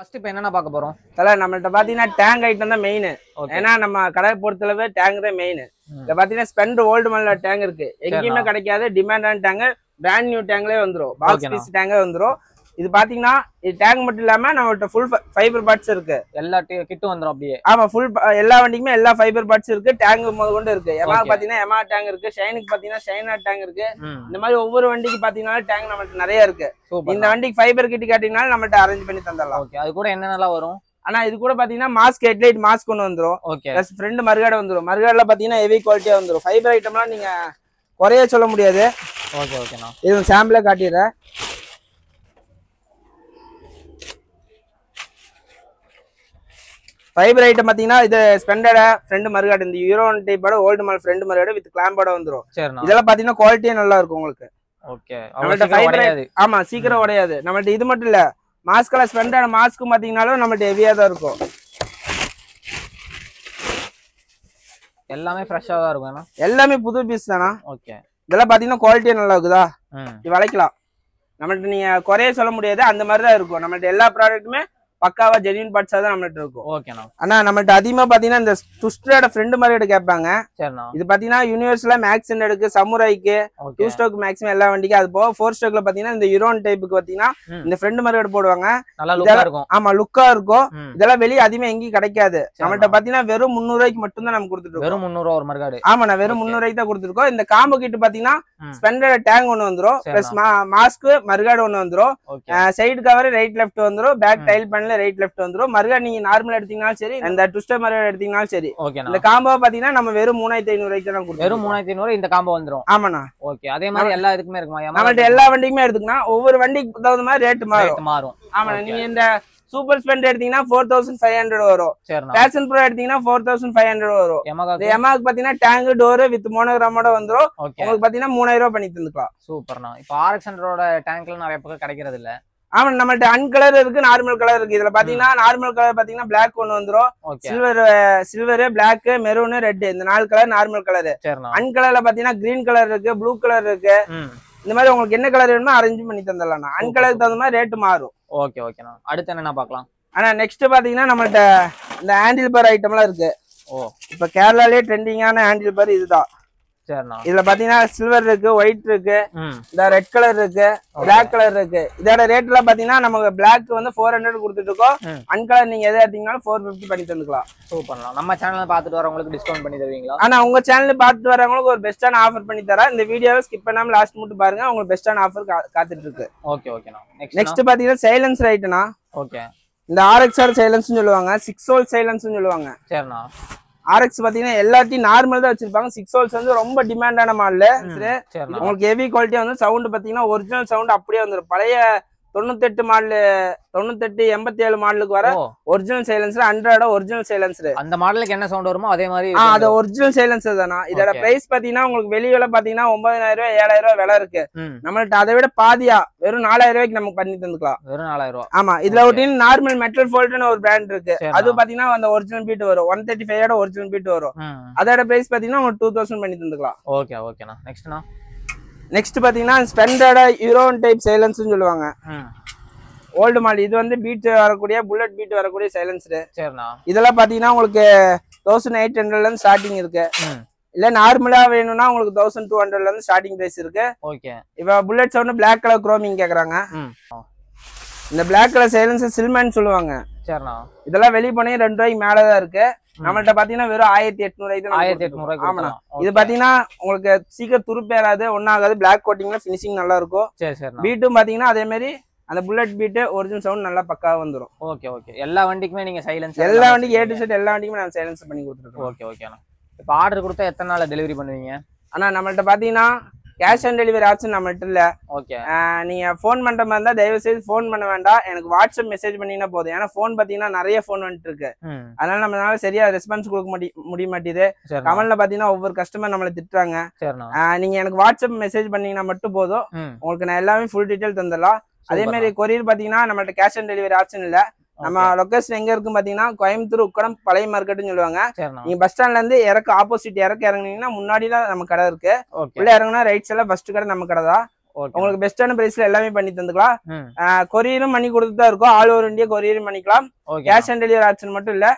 First இப்போ என்னென்ன பார்க்க போறோம்? தல நம்மள்ட்ட பாத்தீங்கன்னா டேங்க் ஐட்டம் தான் மெயின். ஏன்னா நம்ம கடை பொறுத்தளவு டேங்க் தான் மெயின். இத பாத்தீங்கன்னா ஸ்பெண்ட் ஓல்டு மாடல்ல டேங்க் இருக்கு. எங்கேயுமே கிடைக்காது டிமாண்டான டேங்க். பிராண்ட் நியூ டேங்க்லயே வந்துரும். பாக்ஸ் பீஸ் டேங்கே வந்துரும். இது பாத்தீங்கன்னா இது டேங்க் மட்டும் இல்லாம நம்மள்ட்ட ஃபுல் ஃபைபர் பார்ட்ஸ் இருக்கு. எல்லா கிட்டும் வந்துரும் அப்படியே. ஆமா ஃபுல் எல்லா வண்டிக்குமே எல்லா ஃபைபர் பார்ட்ஸ் இருக்கு. டேங்க் முதற்கொண்டு இருக்கு. எமா பாத்தீங்கன்னா எமா டேங்க் இருக்கு. ஷைனுக்கு பாத்தீங்கன்னா ஷைனா டேங்க் இருக்கு. இந்த மாதிரி ஒவ்வொரு வண்டிக்கு பாத்தீங்கன்னா டேங்க் நம்மள்ட்ட நிறைய இருக்கு. இந்த வண்டிக்கு ஃபைபர் கிட் காட்டினாலும் நம்மள்ட்ட அரேஞ்ச் பண்ணி தந்துடலாம். ஓகே, அது கூட என்னென்னலாம் வரும்? ஆனா இது கூட பாத்தீங்கன்னா மாஸ்க் ஹெட்லைட் மாஸ்க் ஒன்று வந்துரும். பிளஸ் ஃப்ரண்ட் மர்காட் வந்துரும். மர்காட்ல பாத்தீங்கன்னா ஹெவி குவாலிட்டியா வந்துரும். ஃபைபர் ஐட்டம்லாம் நீங்க குறைய சொல்ல முடியாது. ஓகே ஓகேண்ணா, இது சாம்பிளே காட்டிடுறேன். ஃபைபர் ஐட்டம் பாத்தீங்கன்னா இது ஸ்பெண்டட ஃப்ரண்ட் மர்காட் இந்த யூரோன் டைப்போட ஓல்டு மாடல் ஃப்ரண்ட் மர்காட் வித் கிளாம்போட வந்துரும். இதெல்லாம் பாத்தீங்கன்னா குவாலிட்டியே நல்லா இருக்கும் உங்களுக்கு. ஓகே, நம்மள்ட்ட ஃபைபர் ஆமா சீக்கிரம் உடையாது. நம்மள்ட்ட இது மட்டும் இல்ல மாஸ்க்ல ஸ்பெண்டட மாஸ்க்கும் பாத்தீங்கன்னாலும் நம்மள்ட்ட ஹெவியா தான் இருக்கும். எல்லாமே ஃப்ரெஷ்ஷா தான் இருக்கும். எல்லாமே புது பீஸ் தானா. ஓகே, இதெல்லாம் பாத்தீங்கன்னா குவாலிட்டியே நல்லா இருக்குதா. இது வளைக்கலாம். நம்மள்ட்ட நீங்க குறைய சொல்ல முடியாது. அந்த மாதிரி தான் இருக்கும். நம்மள்ட்ட எல்லா ப்ராடக்ட்டுமே பக்காவா ஜெனியூன் பார்ட்ஸா தான் நம்மள்ட்ட இருக்கும். ஓகேண்ணா. ஆனா நம்மள்ட்ட அதிகமா பாத்தீங்கன்னா இந்த ட்விஸ்டரோட ஃப்ரெண்ட் மாதிரி கேட்பாங்க. சரிண்ணா. இது பாத்தீங்கன்னா யூனிவர்ஸ்ல மேக்ஸ் எடுக்கு சமுராய்க்கு 2 ஸ்டோக் மேக்ஸிமம் எல்லா வண்டிக்கும். அது போக 4 ஸ்டோக்ல பாத்தீங்கன்னா இந்த யூரோன் டைப்புக்கு பாத்தீங்கன்னா இந்த ஃப்ரெண்ட் மாதிரி போடுவாங்க. நல்லா லுக்கா இருக்கும். ஆமா லுக்கா இருக்கும். இதெல்லாம் வெளியே அதிகமா எங்கேயும் கிடைக்காது. நம்மள்ட்ட பாத்தீங்கன்னா வெறும் 300 ரூபாய்க்கு மட்டும் தான் நம்ம கொடுத்துட்டு. வெறும் 300 ஒரு மர்காடு. ஆமா நான் வெறும் 300 ரூபாய்க்கு தான் கொடுத்துருக்கோம். இந்த காம்போ கிட் பாத்தீங்கன்னா ஸ்பெண்டர் டேங்க் ஒன்னு வந்துரும். பிளஸ் மாஸ்க் மர்காடு ஒன்னு வந்துரும். சைடு கவர் ரைட் லெஃப்ட் வந்துரும். Back tail panel right left வந்துரும். மர்காட் நீங்க நார்மலா எடுத்தீங்கனாலும் சரி, இந்த ட்விஸ்டர் மர்காட் எடுத்தீங்கனாலும் சரி. இந்த காம்போ பாத்தீங்கன்னா நம்ம வெறும் 3500 ரூபாய்க்கு தான் கொடுத்துருக்கோம். வெறும் 3500 இந்த காம்போ வந்துரும். ஆமாண்ணா. ஓகே, அதே மாதிரி எல்லா இதுக்குமே இருக்குமா? நம்மள்ட்ட எல்லா வண்டிக்குமே எடுத்துக்கினா ஒவ்வொரு வண்டிக்கு தகுந்த மாதிரி ரேட் மாறும். ஆமா நீங்க இந்த சூப்பர் ஸ்பெண்ட் எடுத்தீங்கன்னா 4500 வரும். பேஷன் ப்ரோ எடுத்தீங்கன்னா 4500 வரும். எமாக்கு பாத்தீங்கன்னா டேங்க் டோர் வித் மோனோகிராமோட வந்துரும். உங்களுக்கு பாத்தீங்கன்னா 3000 ரூபாய் பண்ணி தந்துக்கலாம். சூப்பர்ண்ணா. இப்போ RX100ஓட டேங்க்ல நிறைய பக்கம் கிடைக்கிறது இல்ல. ஆமா நம்மள்ட்ட அன்கலர் இருக்கு, நார்மல் கலர் இருக்கு. இதுல பாத்தீங்கன்னா நார்மல் கலர் பாத்தீங்கன்னா பிளாக் ஒன்னு வந்துரும். சில்வர் பிளாக் மெரூன் ரெட் இந்த 4 கலர் நார்மல் கலர். அன்கலர்ல பாத்தீங்கன்னா கிரீன் கலர் இருக்கு, ப்ளூ கலர் இருக்கு. இந்த மாதிரி உங்களுக்கு என்ன கலர் வேணுமோ அரேஞ்ச் பண்ணி தந்துடலாம். அன்கலருக்கு தகுந்த மாதிரி ரேட் மாறும். ஓகே ஓகேண்ணா. அடுத்து என்ன பார்க்கலாம்? ஆனா நெக்ஸ்ட் பாத்தீங்கன்னா நம்மள்ட்ட இந்த ஹேண்டில் பார் ஐட்டம்லாம் இருக்கு. இப்ப கேரளாலே ட்ரெண்டிங்கான ஹேண்டில் பார் இதுதான். இதுல பாத்தீங்கன்னா சில்வர் இருக்கு, ஒயிட் இருக்கு, இந்த ரெட் கலர் இருக்கு, பிளாக் கலர் இருக்கு. இதோட ரேட் எல்லாம் பாத்தீங்கன்னா நமக்கு பிளாக் வந்து 400 கொடுத்துட்டு இருக்கோம். அன்கலர் நீங்க எதை எடுத்தீங்கன்னாலும் 450 பண்ணி தந்துக்கலாம். சூப்பர்ண்ணா. நம்ம சேனல் பாத்துட்டு வரவங்களுக்கு டிஸ்கவுண்ட் பண்ணி தருவீங்களா? ஆனா உங்க சேனல் பாத்துட்டு வரவங்களுக்கு ஒரு பெஸ்டான ஆஃபர் பண்ணி தரேன். இந்த வீடியோவை ஸ்கிப் பண்ணாம லாஸ்ட் மட்டும் பாருங்க. உங்களுக்கு பெஸ்டான ஆஃபர் காத்துட்டு இருக்கு. ஓகே ஓகேண்ணா. நெக்ஸ்ட் பாத்தீங்கன்னா சைலன்ஸ் ரைட்னா. ஓகே, இந்த RXR சைலன்ஸ் சொல்லுவாங்க, 6 ஹோல் சைலன்ஸ் சொல்லுவாங்க. சரிண்ணா. RX பாத்தீங்கன்னா எல்லாத்தையும் நார்மல் தான் வச்சிருப்பாங்க. 6 ஹோல்ஸ் வந்து ரொம்ப டிமாண்டான மாடல். உங்களுக்கு ஹெவி குவாலிட்டியா வந்து சவுண்ட் பாத்தீங்கன்னா ஒரிஜினல் சவுண்ட் அப்படியே வந்துடும். பழைய 98 மாடல் 98 87 மாடலுக்கு வர ஒரிஜினல் சைலன்சர் 100 ஒரிஜினல் சைலன்சர். அந்த மாடலுக்கு என்ன சவுண்ட் வருமோ அதே மாதிரி அது ஒரிஜினல் சைலன்சர் தானா. இதோட பிரைஸ் பாத்தீங்கன்னா உங்களுக்கு வெளியில பாத்தீங்கன்னா 9000 ரூபாய் 7000 ரூபாய் விலை இருக்கு. நம்மள்ட்ட அதை விட பாதியா வெறும் 4000 ரூபாய்க்கு நமக்கு பண்ணி தந்துக்கலாம். வெறும் 4000 ரூபாய். ஆமா இதுல ஒரு நார்மல் மெட்டல் ஃபோல்ட்னு ஒரு பிராண்ட் இருக்கு. அது பாத்தீங்கன்னா அந்த ஒரிஜினல் பீட் வரும். 135 ஒரிஜினல் பீட் வரும். அதோட பிரைஸ் பாத்தீங்கன்னா உங்களுக்கு 2000 பண்ணி தந்துக்கலாம். ஓகே ஓகேண்ணா. நெக்ஸ்ட் பாத்தீங்கன்னா ஸ்பெண்டட யூரோன் டைப் சைலன்ஸ் சொல்லுவாங்க. Old model. இது வந்து பீட் வரக்கூடிய புல்லட் பீட் வரக்கூடிய சைலன்சர். இதெல்லாம் பாத்தீங்கன்னா உங்களுக்கு 1800 இருந்து ஸ்டார்டிங் இருக்கு. இல்ல நார்மலா வேணும்னா உங்களுக்கு 1200 இருந்து ஸ்டார்டிங் பிரைஸ் இருக்கு. இப்ப Bullet sound black colour chroming கேக்குறாங்க. இந்த பிளாக் கலர் சைலன்சர் சில்மேன் சொல்லுவாங்க. இதெல்லாம் வெளிய போனே 2 ரூபாய்க்கு மேலதான் இருக்கு. நம்மள்ட்ட பாத்தீங்கன்னா வெறும் 1800. ஆமா இது பாத்தீங்கன்னா உங்களுக்கு சீக்கிரம் துருப்பேறாது, ஒன்னாகாது. பிளாக் கோட்டிங்ல பினிஷிங் நல்லா இருக்கும். பீட்டும் பாத்தீங்கன்னா அதே மாதிரி அந்த புல்லட் பீட் ஒரிஜினல் சவுண்ட் நல்லா பக்காவா வந்துரும். Okay okay. எல்லா வண்டிக்குமே நீங்க சைலன்ஸ் எல்லா வண்டிக்கும் A to Z எல்லா வண்டிக்குமே நான் சைலன்ஸ் பண்ணி கொடுத்துருக்கோம். ஓகே ஓகேண்ணா. இப்போ ஆர்டர் கொடுத்தா எத்தனை நாள்ல டெலிவரி பண்ணுவீங்க? ஆனா நம்மள்ட்ட பாத்தீங்கன்னா கேஷ் ஆன் டெலிவரி ஆப்ஷன் நம்மள்ட்ட இல்ல. ஓகே, நீங்க போன் பண்ற மாதிரி இருந்தா தயவு செய்து போன் பண்ண வேண்டாம். எனக்கு வாட்ஸ்அப் மெசேஜ் பண்ணீங்கன்னா போதும். ஏன்னா போன் பாத்தீங்கன்னா நிறைய போன் வந்துட்டு இருக்கு. அதனால நம்மளால சரியா ரெஸ்பான்ஸ் கொடுக்க முடிய மாட்டேது. கமெண்ட்ல பாத்தீங்கன்னா ஒவ்வொரு கஸ்டமர் நம்மளை திட்டுறாங்க. நீங்க எனக்கு வாட்ஸ்அப் மெசேஜ் பண்ணீங்கன்னா மட்டும் போதும். உங்களுக்கு நான் எல்லாமே ஃபுல் டீடைல் தந்துடலாம். அதே மாதிரி கொரியர் பாத்தீங்கன்னா நம்மள்ட்ட கேஷ் ஆன் டெலிவரி ஆப்ஷன் இல்ல. நம்ம லொகேஷன் எங்க இருக்கு பாத்தீங்கன்னா கோயம்புத்தூர் உக்கடம் பழைய மார்க்கெட்னு சொல்லுவாங்க. நீங்க பஸ் ஸ்டாண்ட்ல இருந்து ஆப்போசிட் இறங்குனீங்கன்னா முன்னாடிலாம் நம்ம கடை இருக்கு. உள்ள இறங்குனா ரைட் சைட்ல ஃபர்ஸ்ட் கடை நம்ம கடை தான். உங்களுக்கு பெஸ்டான பிரைஸ்ல எல்லாமே பண்ணி தந்துக்கலாம் கொரியரும் பண்ணி கொடுத்துதான் இருக்கும் ஆல் ஓவர் இந்தியா கொரியரும் பண்ணிக்கலாம் கேஷ் ஆன் டெலிவரி ஆப்ஷன் மட்டும் இல்ல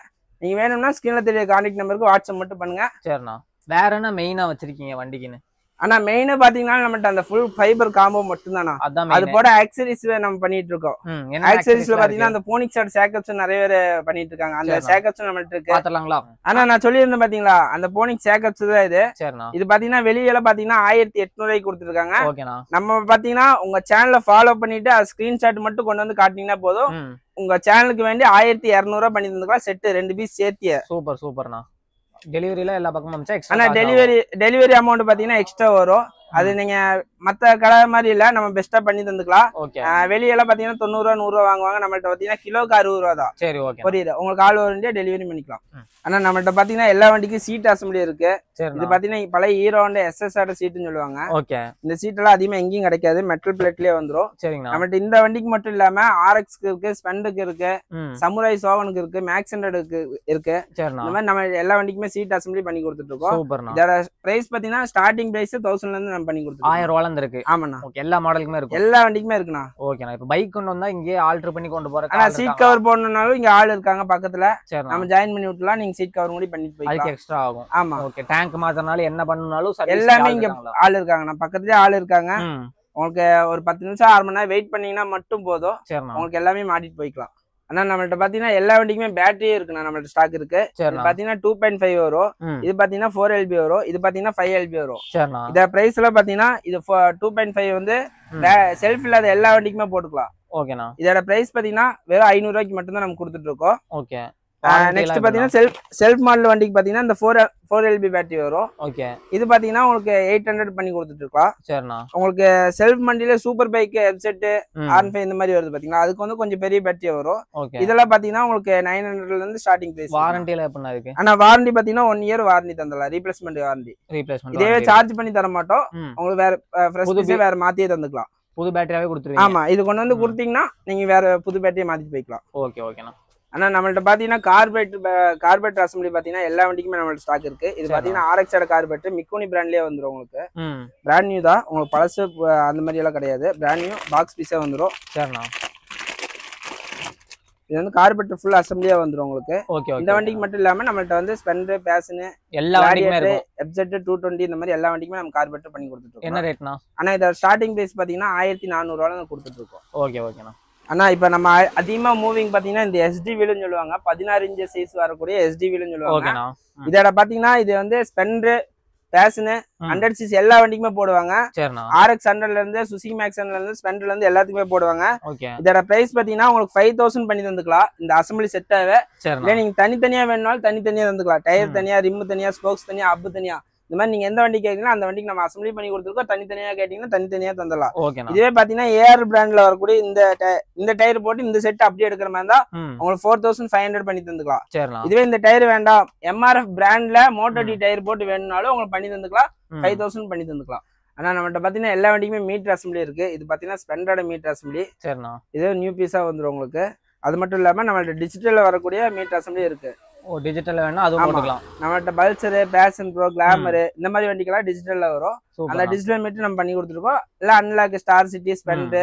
நீங்க வேணும்னா ஸ்கிரீன்ல தெரிய கான்டாக்ட் நம்பருக்கு வாட்ஸ்அப் மட்டும் பண்ணுங்க சரிண்ணா வேற என்ன மெயினா வச்சிருக்கீங்க வண்டிக்குன்னு ஆனா மெயினா பாத்தீங்கன்னா நம்மகிட்ட அந்த ஃபுல் ஃபைபர் காம்போ மட்டும் தானா அது போட ஆக்சரிஸ் நம்ம பண்ணிட்டு இருக்கோம் ஆக்சரிஸ்ல பாத்தீங்கன்னா அந்த போனிக்ஸோட சேக்கப்ஸ் நிறைய பேர் பண்ணிட்டு இருக்காங்க அந்த சேக்கப்ஸ் நம்மகிட்ட இருக்கு பாத்தலாங்களா ஆனா நான் சொல்லியிருந்தேன் பாத்தீங்களா அந்த போனிக் சேக்கப்ஸ் தான் இது பாத்தீங்கன்னா வெளியில பாத்தீங்கன்னா 1800 கொடுத்துருக்காங்க நம்ம பாத்தீங்கன்னா உங்க சேனலை ஃபாலோ பண்ணிட்டு அது ஸ்கிரீன்ஷாட் மட்டும் கொண்டு வந்து காட்டினீங்கன்னா போதும் உங்க சேனலுக்கு வேண்டி 1200 பண்ணி தந்துக்கலாம் செட்டு 2 பீஸ் சேர்த்திய சூப்பர்ண்ணா டெலிவரியில எல்லா பக்கமும் ஆனா டெலிவரி அமௌண்ட் பாத்தீங்கன்னா எக்ஸ்ட்ரா வரும் அது நீங்க மத்த கடை மாதிரி இல்ல நம்ம பெஸ்டா பண்ணி தந்துக்கலாம் வெளியெல்லாம் பாத்தீங்கன்னா 90 ரூபா 100 ரூபா வாங்குவாங்க நம்மள்ட்ட பாத்தீங்கன்னா கிலோக்கு 60 ரூபா தான் சரி ஓகே புரியுது உங்களுக்கு ஆல் ஓவர் இந்தியா டெலிவரி பண்ணிக்கலாம் ஆனா நம்மள்ட்ட பாத்தீங்கன்னா எல்லா வண்டிக்கும் சீட் அசம்பிளி இருக்கு இது பாத்தீங்கன்னா பழைய ஹீரோ ஹோண்டா எஸ்எஸ்ஆர் சீட்னு சொல்லுவாங்க இந்த சீட் எல்லாம் அதிகமா எங்கேயும் கிடைக்காது மெட்டல் பிளேட்லயே வந்துரும் நம்மள்ட்ட இந்த வண்டிக்கு மட்டும் இல்லாம ஆர்எக்ஸ்க்கு இருக்கு ஸ்பெண்டுக்கு இருக்கு சமுராய் சோவனுக்கு இருக்கு மேக்ஸ் ஹண்ட்ரடுக்கு இருக்கு இந்த மாதிரி நம்ம எல்லா வண்டிக்குமே சீட் அசம்பிளி பண்ணி கொடுத்துட்டு இருக்கோம் இதோட பிரைஸ் பாத்தீங்கன்னா ஸ்டார்டிங் பிரைஸ் 1000 இருந்து நம்ம பண்ணி கொடுத்துருக்கோம் 1000 ரூபாயில இருக்கு ஆமாண்ணா எல்லா மாடலுக்குமே இருக்கு எல்லா வண்டிக்குமே இருக்குண்ணா ஓகேண்ணா இப்ப பைக் கொண்டு வந்தா இங்கே ஆல்டர் பண்ணி கொண்டு போறேன் ஆனா சீட் கவர் போடணும்னாலும் இங்க ஆள் இருக்காங்க பக்கத்துல நம்ம ஜாயின் பண்ணி விட்டுலாம் நீங்க சீட் கவர் கூட பண்ணிட்டு போய் அதுக்கு எக்ஸ்ட்ரா ஆகும் ஆமா ஓகே டேங்க் மாத்தனால என்ன பண்ணனாலும் எல்லாமே இங்க ஆள் இருக்காங்க நம்ம பக்கத்துலயே ஆள் இருக்காங்க உங்களுக்கு ஒரு 10 நிமிஷம் 1/2 மணி நேரம் வெயிட் பண்ணீங்கன்னா மட்டும் போதும் உங்களுக்கு எல்லாமே மாட்டிட்டு போய்க்கலாம் ஆனா நம்மள்ட்ட பாத்தீங்கன்னா எல்லா வண்டிக்குமே பேட்டரியே இருக்குண்ணா நம்மள்ட்ட ஸ்டாக் இருக்கு பாத்தீங்கன்னா 2.5 வரும் இது பாத்தீங்கன்னா 4LB வரும் இது பாத்தீங்கன்னா 5LB வரும் இத பிரைஸ் எல்லாம் பாத்தீங்கன்னா இது 2.5 வந்து செல்ஃப் இல்லாத எல்லா வண்டிக்குமே போட்டுக்கலாம் ஓகேண்ணா இதோட பிரைஸ் பாத்தீங்கன்னா வெறும் 500 ரூபாய்க்கு மட்டும் தான் நம்ம கொடுத்துட்டு இருக்கோம் ஓகே நெக்ஸ்ட் பாத்தீங்கன்னா செல்ஃப் மாடல் வண்டிக்கு பாத்தீங்கன்னா இந்த 4LB பேட்டரி வரும் ஓகே இது பாத்தீங்கன்னா உங்களுக்கு 800 பண்ணி கொடுத்துட்டு இருக்கோம் சரிண்ணா உங்களுக்கு செல்ஃப் வண்டியில சூப்பர் பைக் ஹெட்செட் R5 இந்த மாதிரி வருது பாத்தீங்கன்னா அதுக்கு வந்து கொஞ்சம் பெரிய பேட்டரி வரும் இதெல்லாம் பாத்தீங்கன்னா உங்களுக்கு 900ல இருந்து ஸ்டார்டிங் பிரைஸ் வாரண்டில எப்படினா இருக்கு ஆனா வாரண்டி பாத்தீங்கன்னா 1 இயர் வாரண்டி தந்தலாம் ரீப்ளேஸ்மென்ட் வாரண்டி இதே சார்ஜ் பண்ணி தர மாட்டோம் உங்களுக்கு வேற ஃப்ரெஷ் பீஸ் வேற மாத்தியே தந்துக்கலாம் புது பேட்டரியாவே கொடுத்துருவீங்க ஆமா இது கொண்டு வந்து கொடுத்தீங்கன்னா நீங்க வேற புது பேட்டரியை மாத்திட்டு போய்க்கலாம் ஓகே ஓகேண்ணா ஆனா நம்மள்ட்ட பாத்தீங்கன்னா கார்பரேட் அசம்பிளி பாத்தீங்கன்னா எல்லா வண்டிக்குமே நம்மள்ட்ட ஸ்டாக் இருக்கு இது பாத்தீங்கன்னா ஆர்எக்ஸோட கார்பரேட் மிக்கோனி பிராண்ட்லயே வந்துரும் உங்களுக்கு பிராண்ட் நியூ தான் உங்களுக்கு பழசு அந்த மாதிரி எல்லாம் கிடையாது பிராண்ட் நியூ பாக்ஸ் பீஸே வந்துரும் சரிண்ணா இது வந்து கார்பரேட் ஃபுல் அசம்பிளியா வந்துரும் உங்களுக்கு இந்த வண்டிக்கு மட்டும் இல்லாம நம்மள்ட்ட வந்து ஸ்பெண்டர் பேஷன் எல்லா வண்டிக்குமே இருக்கு எஃப்ஜெட் 220 இந்த மாதிரி எல்லா வண்டிக்குமே நம்ம கார்பரேட் பண்ணி கொடுத்துட்டு இருக்கோம் என்ன ரேட்னா ஆனா இதோட ஸ்டார்டிங் பிரைஸ் பாத்தீங்கன்னா 1400 ரூபாய்ல கொடுத்துட்டு இருக்கோம் ஓகே ஓகேண்ணா ஆனா இப்ப நம்ம அதிகமா மூவிங் பாத்தீங்கன்னா இந்த SD வீல்னு சொல்லுவாங்க 16 இன்ச் சைஸ் வரக்கூடிய SD வீல்னு சொல்லுவாங்க இதோட பாத்தீங்கன்னா இது வந்து ஸ்பெண்டர் பேஷன் 100cc எல்லா வண்டிக்குமே போடுவாங்க RX 100ல இருந்து சுசுகி மேக்ஸ் 100ல இருந்து ஸ்பெண்டர்ல இருந்து எல்லாத்துக்குமே போடுவாங்க இதோட பிரைஸ் பாத்தீங்கன்னா உங்களுக்கு 5000 பண்ணி தந்துக்கலாம் இந்த அசம்பிளி செட்டாவே இல்ல நீங்க தனித்தனியா வேணும்னாலும் தனித்தனியா தந்துக்கலாம் டயர் தனியா ரிம் தனியா ஸ்போக்ஸ் தனியா அப்பு தனியா இந்த மாதிரி நீங்க எந்த வண்டி கேட்கீங்களோ அந்த வண்டிக்கு நம்ம அசம்பிளி பண்ணி கொடுத்துருக்கோம் தனித்தனியா கேட்டீங்கன்னா தனித்தனியா தந்துடலாம் இதுவே பாத்தீங்கன்னா AR பிராண்ட்ல வரக்கூடிய இந்த டயர் போட்டு இந்த செட் அப்படியே எடுக்கிற மாதிரி தான் உங்களுக்கு 4500 பண்ணி தந்துக்கலாம் இதுவே இந்த டயர் வேண்டாம் MRF பிராண்ட்ல MotoD டயர் போட்டு வேணும்னாலும் உங்களுக்கு பண்ணி தந்துக்கலாம் 5000 பண்ணி தந்துக்கலாம் ஆனா நம்மகிட்ட பாத்தீங்கன்னா எல்லா வண்டிக்குமே மீட்டர் அசம்பிளி இருக்கு இது பாத்தீங்கன்னா ஸ்பெண்டரோட மீட்டர் அசம்பிளி இது நியூ பீஸா வந்துரும் உங்களுக்கு அது மட்டும் இல்லாம நம்மள்ட்ட டிஜிட்டல்ல வரக்கூடிய மீட்டர் அசம்பிளி இருக்கு டிஜிட்டல் வேணா அதுவும் போட்டுக்கலாம் நம்மள்ட்ட பல்சர் பேஷன் ப்ரோ கிளாமர் இந்த மாதிரி வண்டிக்கெல்லாம் டிஜிட்டல்ல வரும் அந்த டிஜிட்டல் மீட்டர் நம்ம பண்ணி கொடுத்துருக்கோம் இல்ல unlock star city spend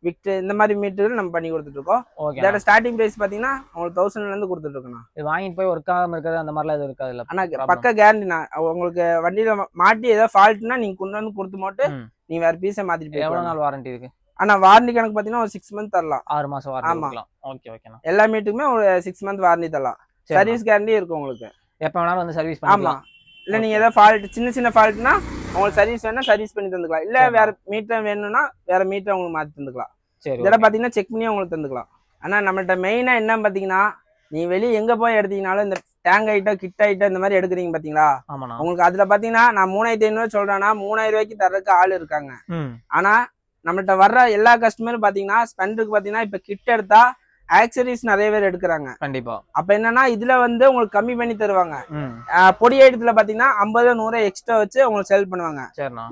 wicked இந்த மாதிரி மீட்டர் நம்ம பண்ணி கொடுத்துட்டு இருக்கோம் இதோட ஸ்டார்டிங் பிரைஸ் பாத்தீங்கன்னா உங்களுக்கு 1000ல இருந்து கொடுத்துட்டு இருக்கோம் இது வாங்கிட்டு போய் ஒர்க் ஆகாம இருக்கிறது அந்த மாதிரிலாம் எதுவும் இருக்காது இல்ல ஆனா பக்க கேரண்டி உங்களுக்கு வண்டியில மாட்டி ஏதாவது ஃபால்ட்னா நீங்க கொண்டு வந்து கொடுத்து மட்டும் நீங்க வேற பீஸை மாத்திட்டு எவ்வளவு நாள் வாரண்டி இருக்கு ஆனா வாரண்டி கணக்கு பாத்தீங்கன்னா ஒரு 6 மந்த் தரலாம் 6 மாசம் வாரண்டி தரலாம் ஓகே ஓகேண்ணா எல்லா மீட்டுக்குமே ஒரு 6 மந்த் வாரண்டி தரலாம் சர்வீஸ் கேரண்டி இருக்கு உங்களுக்கு எப்ப வேணாலும் வந்து சர்வீஸ் பண்ணலாம் ஆமா இல்ல நீங்க ஏதாவது ஃபால்ட் சின்ன ஃபால்ட்னா உங்களுக்கு சர்வீஸ் வேணா சர்வீஸ் பண்ணி தந்துக்கலாம் இல்ல வேற மீட்டர் வேணும்னா வேற மீட்டர் உங்களுக்கு மாத்தி தந்துக்கலாம் இதெல்லாம் பாத்தீங்கன்னா செக் பண்ணி உங்களுக்கு தந்துக்கலாம் ஆனா நம்மள்ட்ட மெயினா என்ன பாத்தீங்கன்னா நீ வெளியே எங்க போய் எடுத்தீங்கனாலும் இந்த டேங்க் ஐட்டம் கிட் ஐட்டம் இந்த மாதிரி எடுக்கிறீங்க பாத்தீங்களா உங்களுக்கு அதுல பாத்தீங்கன்னா நான் 3500 சொல்றேன்னா 3000 ரூபாய்க்கு தர்றதுக்கு ஆள் இருக்காங்க ஆனா நம்மள்ட்ட வர்ற எல்லா கஸ்டமரும் பாத்தீங்கன்னா ஸ்பெண்டருக்கு பாத்தீங்கன்னா இப்ப கிட் எடுத்தா ஆக்சரிஸ் நிறைய பேர் எடுக்கிறாங்க கண்டிப்பா அப்ப என்னன்னா இதுல வந்து உங்களுக்கு கம்மி பண்ணி தருவாங்க பொடி ஐட்டத்துல பாத்தீங்கன்னா 50 100 எக்ஸ்ட்ரா வச்சு உங்களுக்கு செல் பண்ணுவாங்க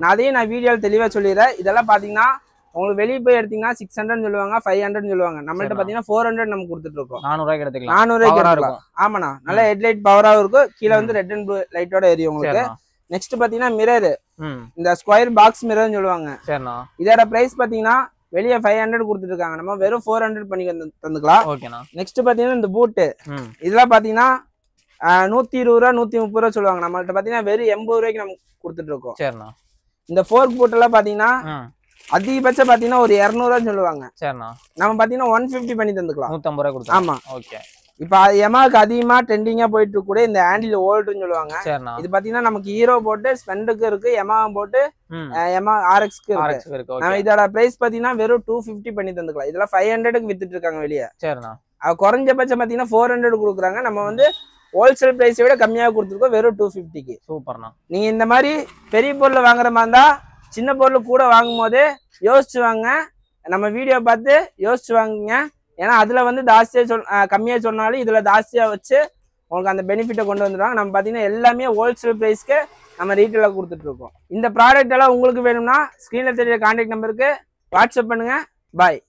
நான் அதையும் நான் வீடியோல தெளிவா சொல்லிடுறேன் இதெல்லாம் பாத்தீங்கன்னா உங்களுக்கு வெளியே போய் எடுத்தீங்கன்னா 600 சொல்லுவாங்க 500 சொல்லுவாங்க நம்மள்ட்ட பாத்தீங்கன்னா 400 நம்ம கொடுத்துட்டு இருக்கோம் 400 ரூபாய்க்கு எடுத்துக்கலாம் 400 ரூபாய்க்கு எடுத்துக்கலாம் ஆமாண்ணா நல்ல ஹெட்லைட் பவராவும் இருக்கும் கீழே வந்து ரெட் அண்ட் ப்ளூ லைட்டோட எரியும் உங்களுக்கு நெக்ஸ்ட் பாத்தீங்கன்னா இந்த ஸ்கொயர் பாக்ஸ் மிரர்னு சொல்லுவாங்க. சரிண்ணா. இதோட பிரைஸ் பாத்தீங்கன்னா வெளியே 500 கொடுத்துட்டு இருக்காங்க, நம்ம வெறும் 400 பண்ணி தந்துக்கலாம். ஓகேண்ணா. நெக்ஸ்ட் பாத்தீங்கன்னா இந்த பூட்டு இதெல்லாம் பாத்தீங்கன்னா 120 ரூபா 130 ரூபா சொல்லுவாங்க, நம்மள்ட்ட பாத்தீங்கன்னா வெறும் 80 ரூபாய்க்கு நம்ம கொடுத்துட்டு இருக்கோம். சரிண்ணா. இந்த ஃபோர்க் பூட் எல்லாம் பாத்தீங்கன்னா அதிகபட்சம் பாத்தீங்கன்னா ஒரு 200 ரூபா சொல்லுவாங்க. சரிண்ணா. நம்ம பாத்தீங்கன்னா 150 பண்ணி தந்துக்கலாம். 150 ரூபா கொடுத்தா. ஆமா. ஓகே. இப்ப எமாக்கு அதிகமா ட்ரெண்டிங்கா போயிட்டு இருக்க கூட இந்த ஹேண்டில் ஓல்டுன்னு சொல்லுவாங்க. இது பாத்தீங்கன்னா நமக்கு ஹீரோ போட்டு ஸ்பெண்டுக்கு இருக்கு, எமா போட்டு எமா ஆர்எக்ஸ்க்கு இருக்கு. நம்ம இதோட பிரைஸ் பாத்தீங்கன்னா வெறும் 250 பண்ணி தந்துக்கலாம். இதெல்லாம் 500க்கு வித்துட்டு இருக்காங்க வெளியே. சரிண்ணா. குறைஞ்சபட்சம் பாத்தீங்கன்னா 400 கொடுக்குறாங்க, நம்ம வந்து ஹோல்சேல் பிரைஸை விட கம்மியாக கொடுத்துருக்கோம் வெறும் 250க்கு. சூப்பர்ண்ணா. நீங்க இந்த மாதிரி பெரிய பொருள் வாங்குற மாதிரி இருந்தா சின்ன பொருள் கூட வாங்கும் போது யோசிச்சு வாங்க, நம்ம வீடியோ பார்த்து யோசிச்சு வாங்குங்க. ஏன்னா அதுல வந்து ஜாஸ்தியா கம்மியா சொன்னாலும் இதுல ஜாஸ்தியா வச்சு உங்களுக்கு அந்த பெனிஃபிட்டை கொண்டு வந்துடுவாங்க. நம்ம பாத்தீங்கன்னா எல்லாமே ஹோல்சேல் பிரைஸ்க்கு நம்ம ரீட்டெயிலாக கொடுத்துட்டு இருக்கோம். இந்த ப்ராடக்ட் எல்லாம் உங்களுக்கு வேணும்னா ஸ்கிரீன்ல தெரிய கான்டாக்ட் நம்பருக்கு வாட்ஸ்அப் பண்ணுங்க. பாய்.